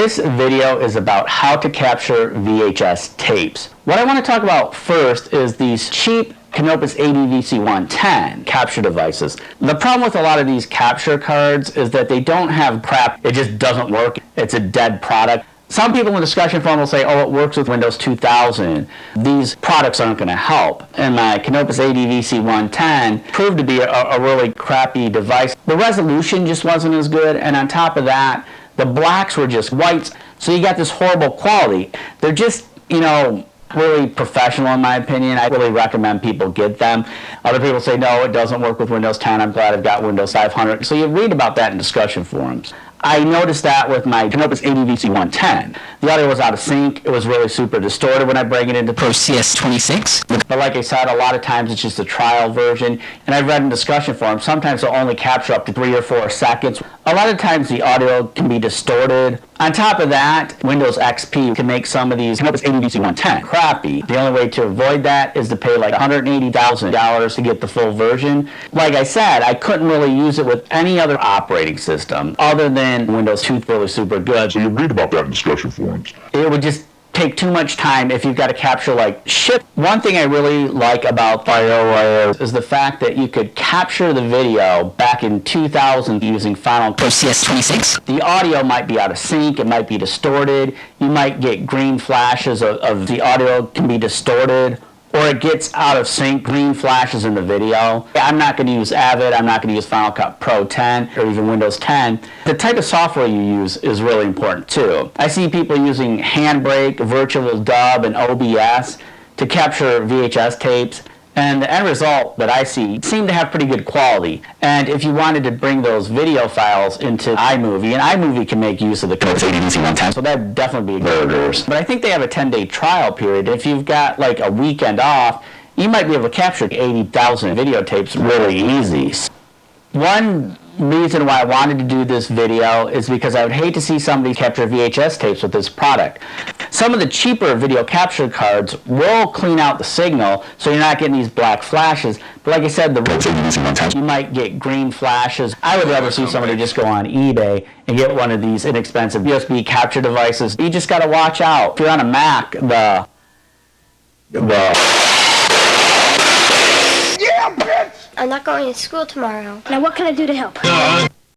This video is about how to capture VHS tapes. What I want to talk about first is these cheap Canofpi ADDCC-180 capture devices. The problem with a lot of these capture cards is that they don't have crap. It just doesn't work. It's a dead product. Some people in the discussion forum will say, oh, it works with Windows 2000. These products aren't going to help. And my Canofpi ADDCC-180 proved to be a really crappy device. The resolution just wasn't as good, and on top of that, the blacks were just whites, so you got this horrible quality. They're just, really professional in my opinion. I really recommend people get them. Other people say, no, it doesn't work with Windows 10. I'm glad I've got Windows 500. So you read about that in discussion forums. I noticed that with my Canofpi ADDCC-180. The audio was out of sync. It was really super distorted when I bring it into s-vhs. But like I said, a lot of times it's just a trial version. And I've read in discussion forums, sometimes they'll only capture up to 3 or 4 seconds. A lot of times the audio can be distorted. On top of that, Windows XP can make some of these Canofpi ADDCC-180 crappy. The only way to avoid that is to pay like $180,000 to get the full version. Like I said, I couldn't really use it with any other operating system other than Windows 2 really super good. So you read about that in discussion forums. It would just take too much time if you've got to capture like shit. One thing I really like about FireWire is the fact that you could capture the video back in 2000 using Final CS26. The audio might be out of sync, it might be distorted, you might get green flashes of the audio can be distorted, or it gets out of sync, green flashes in the video. I'm not going to use Avid, I'm not going to use Final Cut Pro 10 or even Windows 10. The type of software you use is really important too. I see people using Handbrake, Virtual Dub, and OBS to capture VHS tapes, and the end result that I see seem to have pretty good quality. And if you wanted to bring those video files into iMovie, and iMovie can make use of the Canofpi ADDCC-180, so that'd definitely be good. But I think they have a 10-day trial period. If you've got like a weekend off, you might be able to capture 80,000 videotapes really easy. One reason why I wanted to do this video is because I would hate to see somebody capture VHS tapes with this product. Some of the cheaper video capture cards will clean out the signal so you're not getting these black flashes. But like I said, you might get green flashes. I would rather see somebody just go on eBay and get one of these inexpensive USB capture devices. You just got to watch out. If you're on a Mac, Yeah, bitch! I'm not going to school tomorrow. Now what can I do to help?